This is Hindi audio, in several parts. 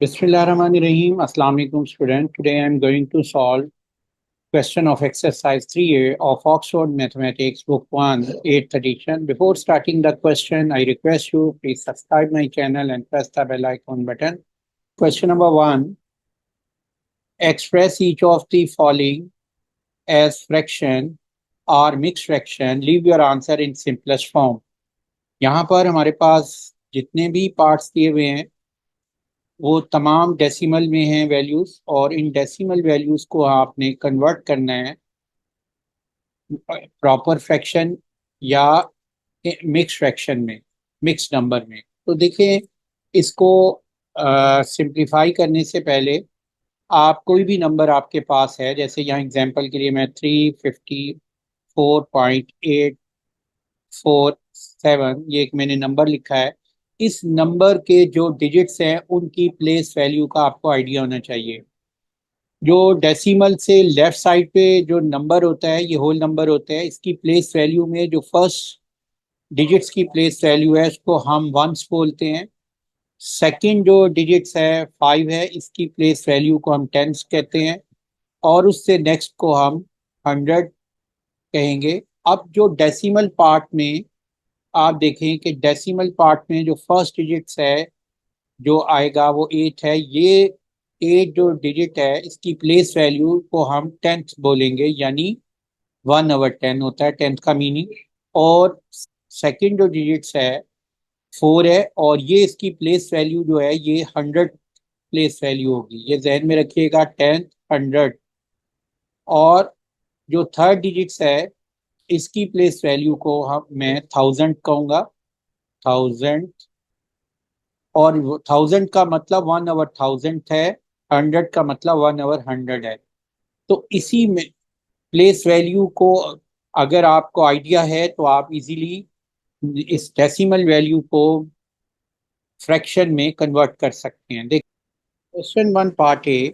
Bismillahirrahmanirrahim. Assalamu alaikum student. Today I am going to solve question of exercise 3A of Oxford Mathematics book 1 8th edition. Before starting the question, I request you please subscribe my channel and press the bell icon button. Question number 1. Express each of the following as fraction or mixed fraction. Leave your answer in simplest form. यहाँ पर हमारे पास जितने भी पार्ट्स दिए हुए हैं वो तमाम डेसिमल में हैं वैल्यूज, और इन डेसिमल वैल्यूज को आपने कन्वर्ट करना है प्रॉपर फ्रैक्शन या मिक्स फ्रैक्शन में, मिक्स नंबर में। तो देखिए, इसको सिंप्लीफाई करने से पहले आप कोई भी नंबर आपके पास है, जैसे यहाँ एग्जांपल के लिए मैं 354.847 ये एक मैंने नंबर लिखा है। इस नंबर के जो डिजिट्स हैं उनकी प्लेस वैल्यू का आपको आइडिया होना चाहिए। जो डेसिमल से लेफ्ट साइड पे जो नंबर होता है ये होल नंबर होता है, इसकी प्लेस वैल्यू में जो फर्स्ट डिजिट्स की प्लेस वैल्यू है उसको हम वंस बोलते हैं। सेकंड जो डिजिट्स है 5 है, इसकी प्लेस वैल्यू को हम टेंस कहते हैं, और उससे नेक्स्ट को हम 100 कहेंगे। अब जो डेसिमल पार्ट में आप देखें कि डेसिमल पार्ट में जो फर्स्ट डिजिट्स है जो आएगा वो 8 है। ये 8 जो डिजिट है इसकी प्लेस वैल्यू को हम टेंथ बोलेंगे, यानी 1/10 होता है टेंथ का मीनिंग। और सेकंड जो डिजिट्स है 4 है, और ये इसकी प्लेस वैल्यू जो है ये 100 प्लेस वैल्यू होगी। ये जहन में रखिएगा, 10 100। और जो थर्ड डिजिट्स है इसकी प्लेस वैल्यू को हम मैं 1000 कहूँगा, 1000। और 1000 का मतलब 1/1000 है, 100 का मतलब 1/100 है। तो इसी में प्लेस वैल्यू को अगर आपको आइडिया है तो आप इजीली इस डेसिमल वैल्यू को फ्रैक्शन में कन्वर्ट कर सकते हैं। देखिए, क्वेश्चन 1 पार्ट ए,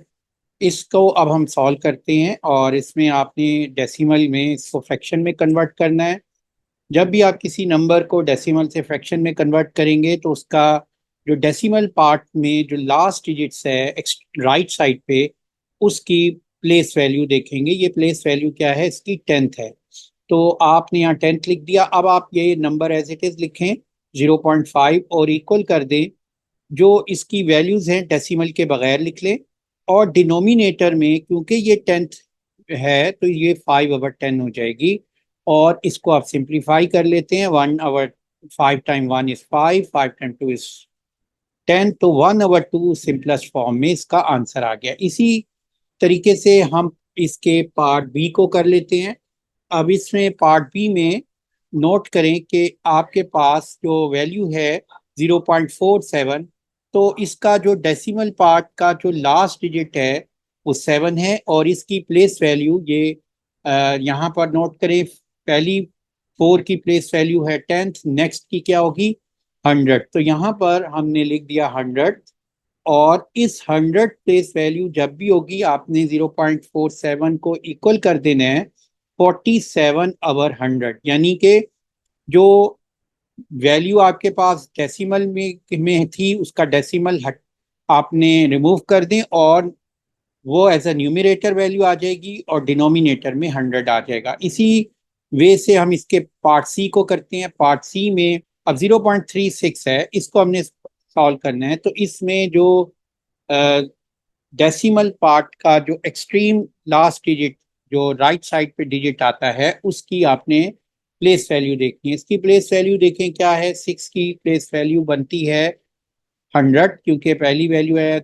इसको अब हम सॉल्व करते हैं, और इसमें आपने डेसिमल में इसको फ्रैक्शन में कन्वर्ट करना है। जब भी आप किसी नंबर को डेसिमल से फ्रैक्शन में कन्वर्ट करेंगे तो उसका जो डेसिमल पार्ट में जो लास्ट डिजिट्स है राइट साइड पे उसकी प्लेस वैल्यू देखेंगे। ये प्लेस वैल्यू क्या है, इसकी टेंथ है। तो आपने यहाँ टेंथ लिख दिया। अब आप ये नंबर एज इट इज लिखें 0.5 और इक्वल कर दें जो इसकी वैल्यूज हैं डेसिमल के बगैर लिख लें। और डिनोमिनेटर में क्योंकि ये टेंथ है तो ये 5/10 हो जाएगी, और इसको आप सिंप्लीफाई कर लेते हैं। 1/5 टाइम 1 इज 5, 5 टाइम 2 इज 10, तो 1/2 सिंपलेस्ट फॉर्म में इसका आंसर आ गया। इसी तरीके से हम इसके पार्ट बी को कर लेते हैं। अब इसमें पार्ट बी में नोट करें कि आपके पास जो वैल्यू है 0.47, तो इसका जो डेसिमल पार्ट का जो लास्ट डिजिट है वो 7 है, और इसकी प्लेस वैल्यू ये यहाँ पर नोट करें। पहली 4 की प्लेस वैल्यू है टेंथ, नेक्स्ट की क्या होगी 100। तो यहाँ पर हमने लिख दिया 100, और इस 100 प्लेस वैल्यू जब भी होगी आपने 0.47 को इक्वल कर देना है 47/100, यानी कि जो वैल्यू आपके पास डेसिमल में थी उसका डेसिमल हट आपने रिमूव कर दें, और वो एज अ न्यूमरेटर वैल्यू आ जाएगी और डिनोमिनेटर में 100 आ जाएगा। इसी वे से हम इसके पार्ट सी को करते हैं। पार्ट सी में अब 0.36 है, इसको हमने सॉल्व करना है। तो इसमें जो डेसिमल पार्ट का जो एक्सट्रीम लास्ट डिजिट जो राइट साइड पे डिजिट आता है उसकी आपने प्लेस वैल्यू देखनी है। इसकी प्लेस वैल्यू देखें क्या है। 6 की प्लेस वैल्यू बनती है 100, क्योंकि पहली वैल्यू है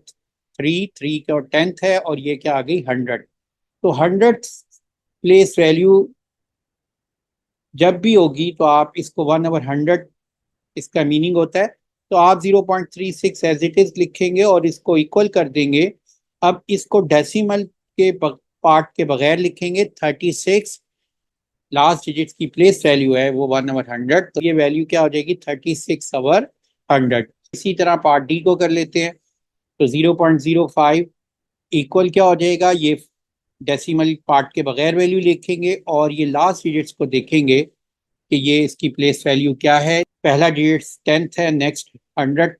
3 का और टेंथ है, और ये क्या आ गई 100। तो 100 प्लेस वैल्यू जब भी होगी तो आप इसको 1/100 इसका मीनिंग होता है। तो आप 0.36 एज इट इज लिखेंगे और इसको इक्वल कर देंगे। अब इसको डेसिमल के पार्ट के बगैर लिखेंगे। 36 लास्ट डिजिट की प्लेस वैल्यू है वो 1/100, तो ये वैल्यू क्या हो जाएगी 36/100। इसी तरह पार्ट डी को कर लेते हैं। तो 0.05 इक्वल क्या हो जाएगा, ये डेसिमल पार्ट के बगैर वैल्यू लिखेंगे और ये लास्ट डिजिट्स को देखेंगे कि ये इसकी प्लेस वैल्यू क्या है। पहला डिजिट टेंथ है, नेक्स्ट 100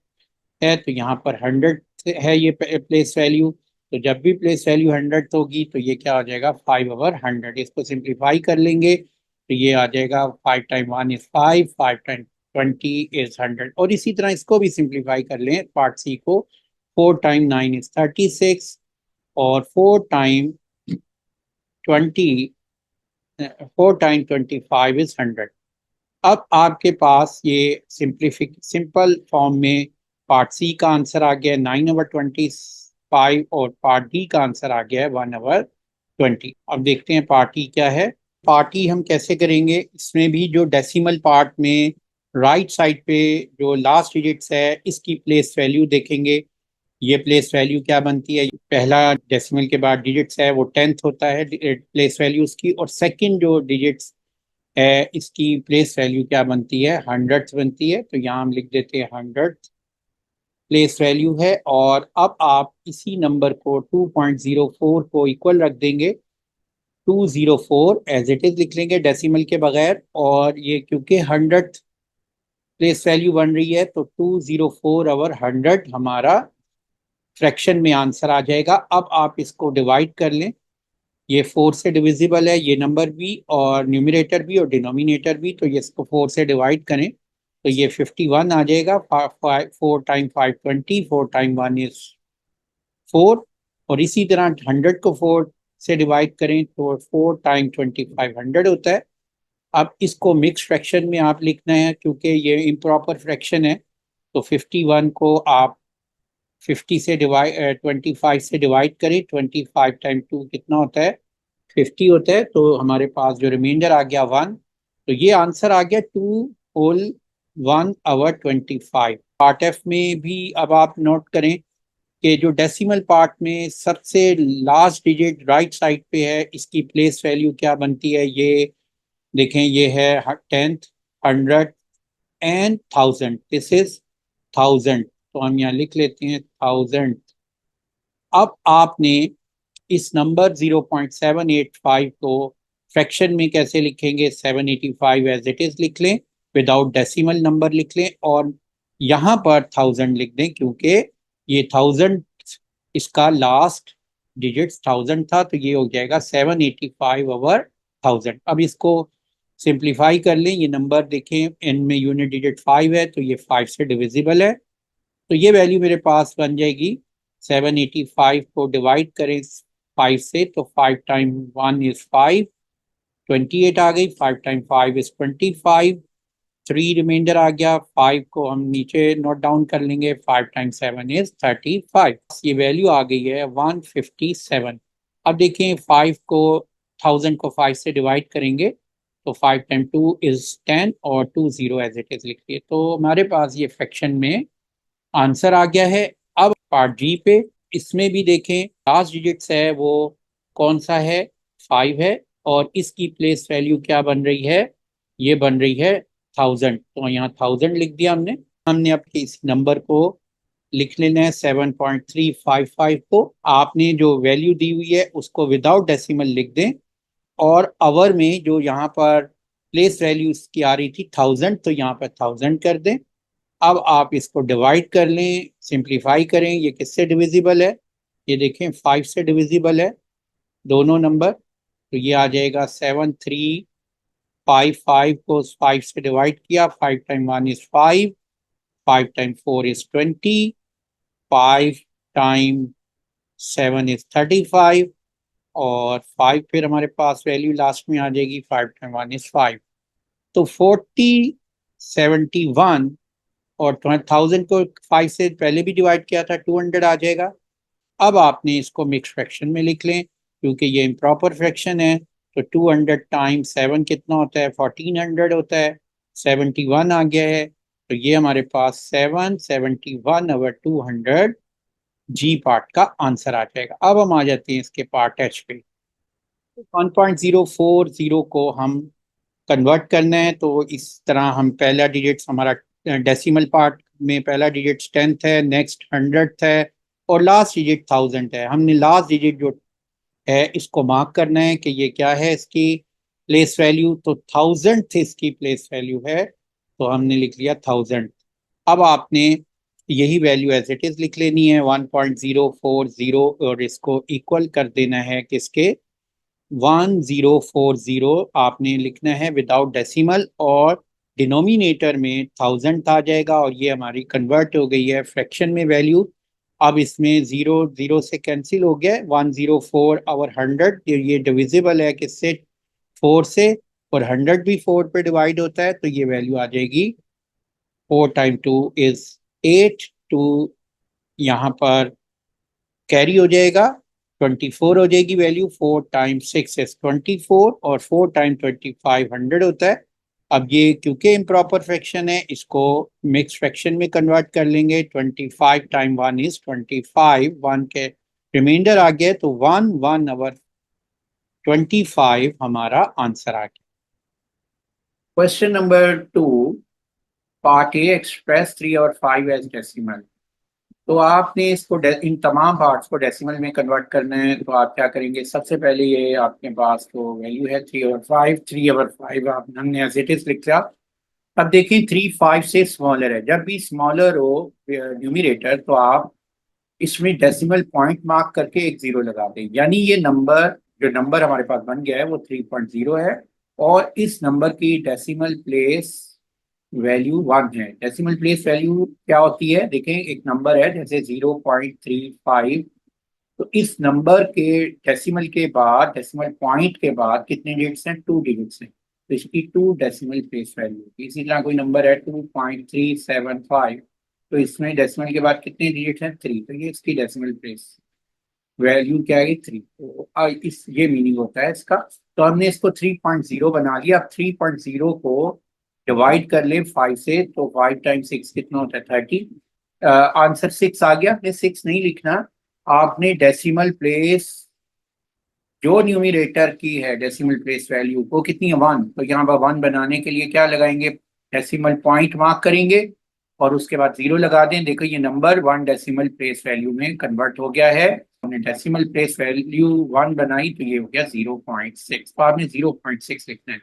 है, तो यहाँ पर 100 है ये प्लेस वैल्यू, तो जब भी प्लेस वैल्यू 100 होगी तो ये क्या हो जाएगा 5/100। इसको सिंप्लीफाई कर लेंगे तो ये आ जाएगा 5 टाइम 1 इज 5, 5 टाइम 20 इज 100। और इसी तरह इसको भी सिंप्लीफाई कर लें पार्ट सी को, 4 टाइम 9 इज 36 और 4 टाइम 25 इज 100। अब आपके पास ये सिंपल फॉर्म में पार्ट सी का आंसर आ गया 9/25 और पार्ट डी का आंसर आ गया है 1/20। अब देखते हैं पार्ट ई क्या है। पार्ट ई हम कैसे करेंगे, इसमें भी जो डेसिमल पार्ट में राइट साइड पे जो लास्ट डिजिट्स है इसकी प्लेस वैल्यू देखेंगे। ये प्लेस वैल्यू क्या बनती है, पहला डेसिमल के बाद डिजिट्स है वो 10th होता है प्लेस वैल्यू उसकी, और सेकंड जो डिजिट्स है इसकी प्लेस वैल्यू क्या बनती है, 100 बनती है। तो यहाँ हम लिख देते हैं 100 प्लेस वैल्यू है। और अब आप इसी नंबर को 2.04 को इक्वल रख देंगे, 204 एज इट इज लिख लेंगे डेसिमल के बगैर। और ये क्योंकि 100 प्लेस वैल्यू बन रही है तो 204/100 हमारा फ्रैक्शन में आंसर आ जाएगा। अब आप इसको डिवाइड कर लें, ये 4 से डिविजिबल है ये नंबर भी, और न्यूमरेटर भी और डिनोमिनेटर भी, तो ये इसको 4 से डिवाइड करें तो ये 51 आ जाएगा। 4 टाइम 5 20, 4 टाइम 1 इज 4। और इसी तरह 100 को 4 से डिवाइड करें तो 4 टाइम 25 100 होता है। अब इसको मिक्स फ्रैक्शन में आप लिखना है क्योंकि ये इम्प्रॉपर फ्रैक्शन है, तो 51 को आप 25 से डिवाइड करें, 25 टाइम 2 कितना होता है 50 होता है। तो हमारे पास जो रिमाइंडर आ गया 1, तो ये आंसर आ गया 2 होल 1/25। पार्ट एफ में भी अब आप नोट करें कि जो डेसिमल पार्ट में सबसे लास्ट डिजिट राइट साइड पे है इसकी प्लेस वैल्यू क्या बनती है, ये देखें, ये है 10th 100 एंड 1000, दिस इज 1000। तो हम यहाँ लिख लेते हैं 1000। अब आपने इस नंबर 0.785 को फ्रैक्शन में कैसे लिखेंगे, 785 एज इट इज लिख लें, विदाउट डेसिमल नंबर लिख लें, और यहाँ पर 1000 लिख दें क्योंकि ये 1000 इसका लास्ट डिजिट 1000 था, तो ये हो जाएगा 785/1000। अब इसको सिंप्लीफाई कर लें, ये नंबर देखें एन में यूनिट डिजिट 5 है तो ये 5 से डिविजिबल है, तो ये वैल्यू मेरे पास बन जाएगी 785 को डिवाइड करें 5 से तो 5 टाइम 1 इज 5, 28 आ गई। 5 टाइम 5 इज 25, 3 रिमाइंडर आ गया। 5 को हम नीचे नोट डाउन कर लेंगे, 5 टाइम 7 इज 35। ये वैल्यू आ गई है 157। अब देखें 5 को 1000 को 5 से डिवाइड करेंगे तो 5 टाइम 2 इज 10 और 20 एज इट इज लिखिए। तो हमारे पास ये फ्रैक्शन में आंसर आ गया है। अब पार्ट जी पे, इसमें भी देखें लास्ट डिजिट्स है वो कौन सा है, 5 है, और इसकी प्लेस वैल्यू क्या बन रही है, ये बन रही है 1000। तो यहाँ 1000 लिख दिया हमने। हमने अब इस नंबर को लिख लेना है 7.355 को। आपने जो वैल्यू दी हुई है उसको विदाउट डेसिमल लिख दें, और आवर में जो यहाँ पर प्लेस वैल्यू की आ रही थी 1000, तो यहाँ पर 1000 कर दें। अब आप इसको डिवाइड कर लें, सिंप्लीफाई करें, ये किससे डिविजिबल है, ये देखें 5 से डिविजिबल है दोनों नंबर, तो ये आ जाएगा 7355 को 5 से डिवाइड किया, 5 time 1 is 5, 5 time 4 is 20, 5 time 7 is 35, और 5 फिर हमारे पास वैल्यू लास्ट में आ जाएगी 5 टाइम 1 इज 5। तो 4071, और 1000 को 5 से पहले भी डिवाइड किया था, 200 आ जाएगा। अब आपने इसको मिक्स फ्रैक्शन में लिख लें क्योंकि ये इम्प्रॉपर फ्रैक्शन है, तो 200 टाइम 7 कितना होता है, 1400 होता है। 71 आ गया है, तो ये हमारे पास 771/200 जी पार्ट का आंसर आ जाएगा। अब हम आ जाते हैं इसके पार्ट एच पे। 1.040 को हम कन्वर्ट करना है, तो इस तरह हम पहला डिजिट हमारा डेसिमल पार्ट में पहला डिजिट 10th है, नेक्स्ट 100th है, और लास्ट डिजिट 1000 है। हमने लास्ट डिजिट जो है इसको मार्क करना है कि ये क्या है, इसकी प्लेस वैल्यू, तो 1000th इसकी प्लेस वैल्यू है, तो हमने लिख लिया 1000। अब आपने यही वैल्यू एज इट इज लिख लेनी है 1.040 और इसको इक्वल कर देना है किसके 1040 आपने लिखना है विदाउट डेसिमल और डिनोमिनेटर में 1000 आ जाएगा और ये हमारी कन्वर्ट हो गई है फ्रैक्शन में वैल्यू। अब इसमें जीरो जीरो से कैंसिल हो गया 104 और 100 ये डिविजिबल है किससे 4 से और 100 भी 4 पे डिवाइड होता है तो ये वैल्यू आ जाएगी 4 × 2 = 8 टू यहाँ पर कैरी हो जाएगा 24 हो जाएगी वैल्यू 4 × 6 = 24 और 4 × 25 100 होता है। अब ये क्योंकि इम्प्रॉपर फ्रैक्शन है इसको मिक्स फ्रैक्शन में कन्वर्ट कर लेंगे 25 × 1 = 25 1 के रिमाइंडर आ गया तो 1/25 हमारा आंसर आ गया। Question number 2 part A express 3 और 5 एज डेसिमल। तो आपने इसको इन तमाम पार्ट्स को डेसिमल में कन्वर्ट करना है तो आप क्या करेंगे सबसे पहले ये आपके पास तो वैल्यू है 3/5 हमने एज इट इज लिख लिया। अब देखें 3 5 से स्मॉलर है जब भी स्मॉलर हो न्यूमरेटर तो आप इसमें डेसिमल पॉइंट मार्क करके एक जीरो लगा दें यानी ये नंबर जो नंबर हमारे पास बन गया है वो 3.0 है और इस नंबर की डेसिमल प्लेस वैल्यू 1 है। डेसिमल प्लेस वैल्यू क्या होती है देखें एक नंबर है जैसे 0.35 तो इस नंबर के डेसिमल के बाद डेसिमल पॉइंट के बाद कितने डिजिट्स हैं 2 डिजिट्स हैं तो इसकी 2 डेसिमल प्लेस वैल्यू। इसी तरह कोई नंबर है 2.375 तो इसमें डेसिमल के बाद कितने डिजिट हैं 3 तो ये इसकी डेसिमल प्लेस वैल्यू क्या है 3 तो इस ये मीनिंग होता है इसका। तो हमने इसको 3.0 बना लिया। अब 3.0 को डिवाइड कर ले 5 से तो 5 × 6 कितना होता है 30। आंसर 6 आ गया। आपने 6 नहीं लिखना आपने डेसिमल प्लेस जो न्यूमरेटर की है डेसिमल प्लेस वैल्यू वो कितनी है 1 तो यहाँ पर 1 बनाने के लिए क्या लगाएंगे डेसिमल पॉइंट मार्क करेंगे और उसके बाद 0 लगा दें। देखो ये नंबर 1 डेसिमल प्लेस वैल्यू में कन्वर्ट हो गया है। हमने डेसिमल प्लेस वैल्यू 1 बनाई तो ये हो गया 0.6 तो आपने 0.6 लिखना है।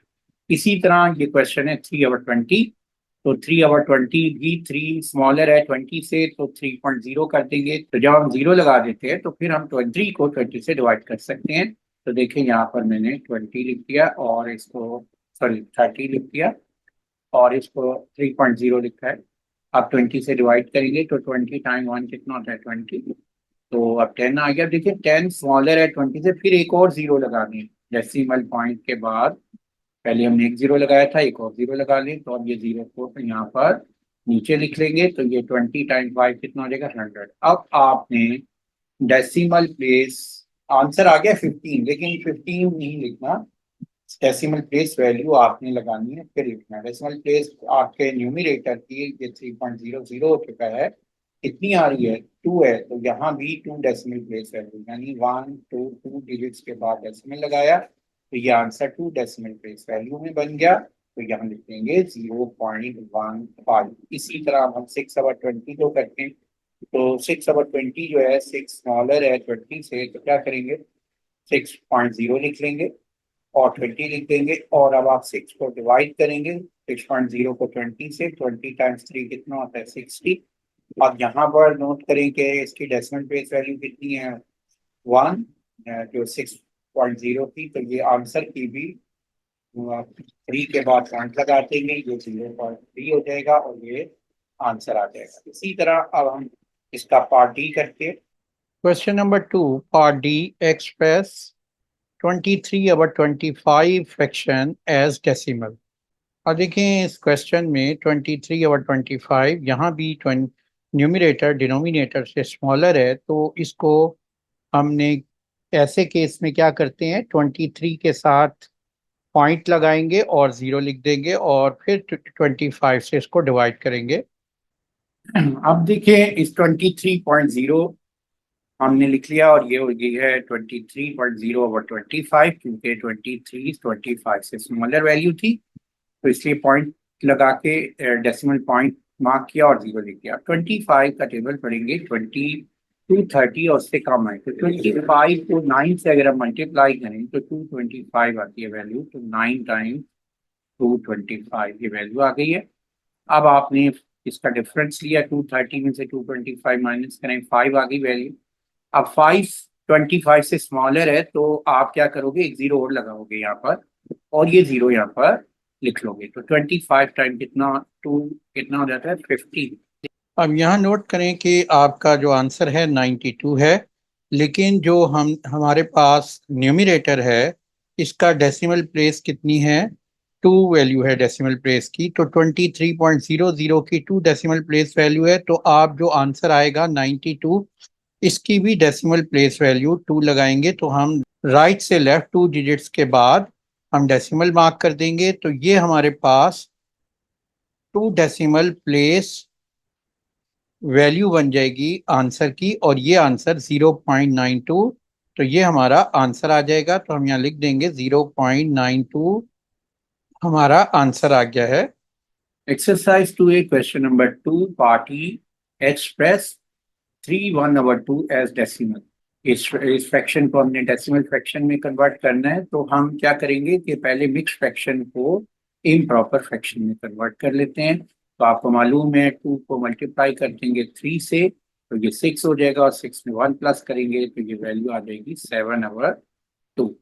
इसी तरह ये क्वेश्चन है 3/20 तो 3/20 भी 3 स्मॉलर है 20 से तो 3.0 कर देंगे तो जब हम 0 लगा देते हैं तो फिर हम 23 को 20 से डिवाइड कर सकते हैं। तो देखिए यहाँ पर मैंने 20 लिख दिया और इसको 30 लिख दिया और इसको 3.0 लिखा है। अब 20 से डिवाइड करेंगे तो 20 × 1 कितना होता है 20 तो अब 10 आ गया। देखिए 10 स्मॉलर है 20 से फिर एक और 0 लगा दें डेसिमल पॉइंट के बाद पहले हमने एक 0 लगाया था एक और 0 लगा लें तो अब ये 0 को यहाँ पर नीचे लिख लेंगे तो ये 20 × 5 कितना हो जाएगा 100। अब आपने डेसिमल प्लेस आंसर आ गया 15 लेकिन 15 नहीं लिखना डेसिमल प्लेस वैल्यू आपने लगानी है फिर लिखना। डेसिमल प्लेस आपके न्यूमरेटर की ये 3.00 हो चुका है कितनी आ रही है 2 है तो यहाँ भी 2 डेसिमल प्लेस वैल्यू यानी 1 2 डिजिट्स के बाद डेसिमल लगाया तो ये आंसर 2 डेसिमल प्लेस वैल्यू में बन गया तो यहाँ लिख देंगे 0.15। इसी तरह हम 6/20 को करते हैं तो 6/20 जो है 6 स्मॉलर है 20 से तो क्या करेंगे 6.0 लिख लेंगे और 20 लिख देंगे और अब आप 6 को डिवाइड करेंगे 6.0 को 20 से 20 × 3 कितना होता है 60। अब यहाँ पर नोट करें कि इसकी डेसिमल प्लेस वैल्यू कितनी है 1 जो 6.0 थी तो ये आंसर की भी 3 के बाद पॉइंट लगा देंगे ये 0.3 हो जाएगा और ये आंसर आ जाएगा। इसी तरह अब हम इसका पार्ट डी करके question number 2 part D express 23/25 fraction as decimal. और देखें इस क्वेश्चन में 23/25 यहाँ भी न्यूमरेटर डिनोमिनेटर से स्मॉलर है तो इसको हमने ऐसे केस में क्या करते हैं 23 के साथ पॉइंट लगाएंगे और 0 लिख देंगे और फिर 25 से इसको डिवाइड करेंगे। अब देखिए इस 23.0 हमने लिख लिया और ये हो गई है 23.0/25 क्योंकि 25 से स्मॉलर वैल्यू थी तो इसलिए पॉइंट लगा के डेसिमल पॉइंट मार्क किया और 0 लिख दिया। 25 का टेबल पढ़ेंगे 230 और उससे कम है तो 25 को 9 से अगर हम मल्टीप्लाई करें तो 225 आती है वैल्यू तो 9 × 225 ये वैल्यू आ गई है। अब आपने इसका डिफरेंस लिया, 230 में से 225 माइनस करें, 5 आ गई वैल्यू। अब 5 25 से स्मॉलर है तो आप क्या करोगे, एक जीरो और लगाओगे यहाँ पर, और ये जीरो यहाँ पर लिख लोगे। तो 25 टाइम कितना, टू कितना हो जाता है, 50। अब यहाँ नोट करें कि आपका जो आंसर है 92 है, लेकिन जो हमारे पास न्यूमरेटर है इसका डेसिमल प्लेस कितनी है, 2 वैल्यू है डेसिमल प्लेस की। तो 23.00 की 2 डेसिमल प्लेस वैल्यू है, तो आप जो आंसर आएगा 92, इसकी भी डेसिमल प्लेस वैल्यू 2 लगाएंगे। तो हम राइट से लेफ्ट 2 डिजिट्स के बाद हम डेसिमल मार्क कर देंगे, तो ये हमारे पास 2 डेसिमल प्लेस वैल्यू बन जाएगी आंसर की, और ये आंसर 0.92। तो ये हमारा आंसर आ जाएगा। तो हम यहाँ लिख देंगे 0.92 हमारा आंसर आ गया है। Exercise 2A question number 2 part E express 3/2 as decimal. इस फ्रैक्शन को हमने डेसिमल फ्रैक्शन में कन्वर्ट करना है, तो हम क्या करेंगे कि पहले मिक्स फ्रैक्शन को इम्प्रॉपर फ्रैक्शन में कन्वर्ट कर लेते हैं। तो आपको मालूम है 2 को मल्टीप्लाई कर देंगे 3 से तो ये 6 हो जाएगा, और 6 में 1 प्लस करेंगे तो ये वैल्यू आ जाएगी 7/2।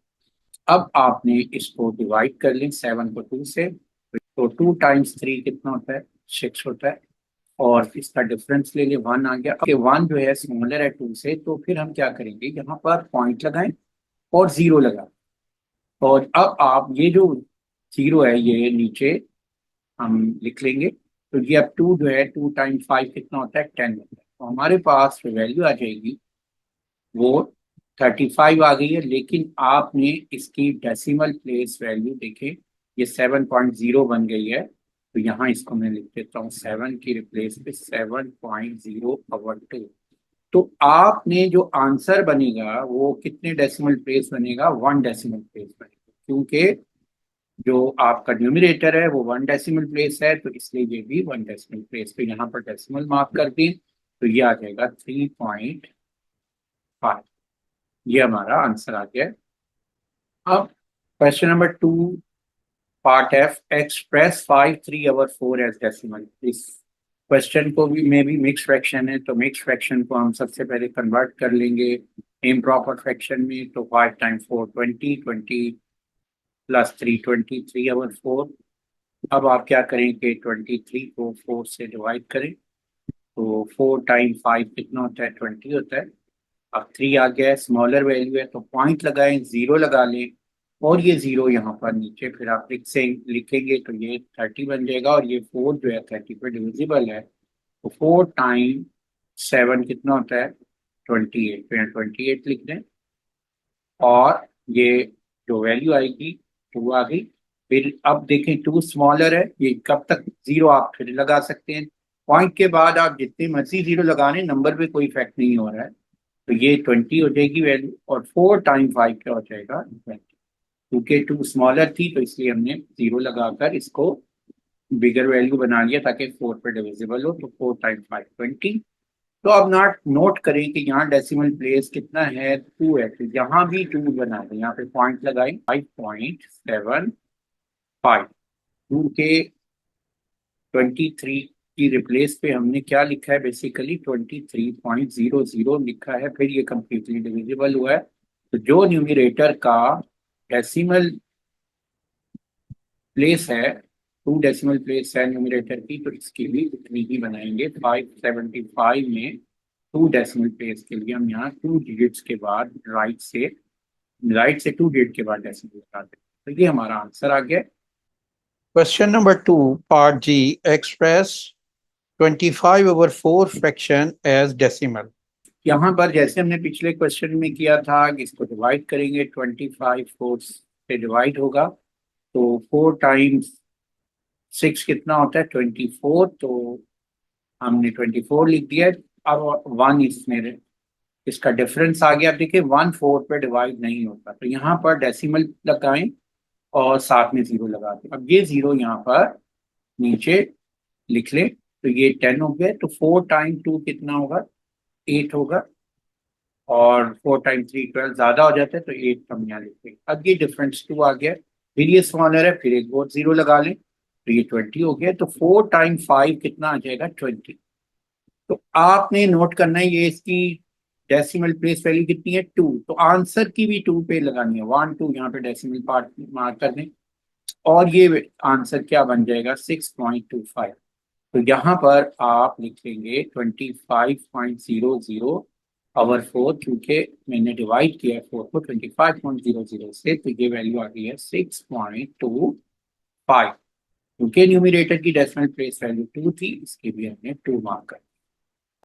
अब आपने इसको डिवाइड कर लें 7 को 2 से, तो 2 टाइम्स 3 कितना होता है, 6 होता है। और इसका डिफरेंस ले लिए 1 आ गया। अब 1 जो है स्मॉलर है 2 से, तो फिर हम क्या करेंगे, यहाँ पर पॉइंट लगाएं और जीरो लगाएं। और अब आप ये जो जीरो है ये नीचे हम लिख लेंगे। तो ये अब 2 जो है 2 टाइम 5 कितना होता है, 10 होता है। तो हमारे पास जो वैल्यू आ जाएगी वो 35 आ गई है। लेकिन आपने इसकी डेसिमल प्लेस वैल्यू देखें, ये 7.0 बन गई है। तो यहाँ इसको मैं लिख देता हूँ 7 की रिप्लेस पे 7.0/2। तो आपने जो आंसर बनेगा वो कितने डेसिमल प्लेस बनेगा, 1 डेसिमल प्लेस बनेगा, क्योंकि जो आपका न्यूमरेटर है वो 1 डेसिमल प्लेस है, तो इसलिए ये भी 1 डेसिमल प्लेस। तो यहाँ पर डेसिमल मार्क कर दें, तो ये आ जाएगा 3.5। ये हमारा आंसर आ गया। अब question number 2 part F express 5/3/4 as decimal. इस क्वेश्चन को भी में भी मिक्स फ्रैक्शन है, तो मिक्स फ्रैक्शन को हम सबसे पहले कन्वर्ट कर लेंगे इम्प्रॉपर फ्रैक्शन में। तो 5 टाइम 4 20, 20 प्लस 3 23/4। अब आप क्या करें कि 23 को 4 से डिवाइड करें, तो 4 टाइम 5 कितना होता है, 20 होता है। अब 3 आ गया है, स्मॉलर वैल्यू है, तो पॉइंट लगाएं, जीरो लगा लें, और ये जीरो यहाँ पर नीचे फिर आप लिखेंगे तो ये 30 बन जाएगा। और ये 4 जो है 30 पे डिविजिबल है, तो 4 टाइम 7 कितना होता है, 28। तो यहाँ 28 लिख दें, और ये जो वैल्यू आएगी 2 आ गई। फिर अब देखें 2 स्मॉलर है, ये कब तक जीरो आप फिर लगा सकते हैं। पॉइंट के बाद आप जितने मर्जी जीरो लगा लें, नंबर पे कोई इफेक्ट नहीं हो रहा है। तो ये 20 हो जाएगी वैल्यू, और 4 टाइम 5 क्या हो जाएगा, 20। क्योंकि 2 स्मॉलर थी तो इसलिए हमने जीरो लगाकर इसको बिगर वैल्यू बना लिया ताकि 4 पे डिविजिबल हो। तो 4 टाइम 5 20। तो अब नोट करें कि यहाँ डेसिमल प्लेस कितना है, 2 है, तो यहाँ भी 2 बना दें, यहाँ पे पॉइंट लगाएं 5.75। 2 के 23 की रिप्लेस पे हमने क्या लिखा है, बेसिकली 23.00 लिखा है, फिर ये कंप्लीटली डिविजिबल हुआ है। तो जो न्यूमरेटर का डेसिमल प्लेस है, 2 डेसिमल प्लेस है न्यूमरेटर की, तो इसकी भी उतनी ही बनाएंगे। 575 में 2 डेसिमल प्लेस के लिए हम यहाँ 2 डिजिट्स के बाद राइट से 2 डिजिट के बाद डेसिमल लगाते हैं। तो ये हमारा आंसर आ गया। क्वेश्चन नंबर 2 पार्ट जी एक्सप्रेस 25/4 फ्रैक्शन एज डेसिमल। यहाँ पर जैसे हमने पिछले क्वेश्चन में किया था कि इसको डिवाइड करेंगे, 25 4 से डिवाइड होगा, तो 4 टाइम्स 6 कितना होता है, 24। तो हमने 24 लिख दिया। अब 1 इसमें इसका डिफरेंस आ गया। अब देखिए 1 4 पे डिवाइड नहीं होता, तो यहाँ पर डेसिमल लगाएं और साथ में जीरो लगा दें। अब ये जीरो यहाँ पर नीचे लिख लें, तो ये 10 हो गया। तो 4 टाइम 2 कितना होगा, 8 होगा, और 4 टाइम 3 12 ज्यादा हो जाता है, तो 8 हम यहाँ लिखते हैं। अब ये डिफरेंस 2 आ गया। फिर ये स्मॉलर है, फिर एक और जीरो लगा लें, तो ये 20 हो गया। तो 4 टाइम 5 कितना आ जाएगा? 20। तो आपने नोट करना है ये इसकी डेसिमल प्लेस वैल्यू कितनी है? 2। तो आंसर की भी 2 पे लगानी है, 1 2 यहाँ पे डेसिमल पार्ट मार्क कर दें और ये आंसर क्या बन जाएगा? 6.25। तो यहाँ पर आप लिखेंगे 25.00/4, क्योंकि मैंने डिवाइड किया 4 को 25.00 से, तो ये वैल्यू आ गई है 6.25। क्योंकि न्यूमिरेटर की डेसिमल प्लेस वैल्यू 2 थी, इसके भी हमने 2 मार्क कर।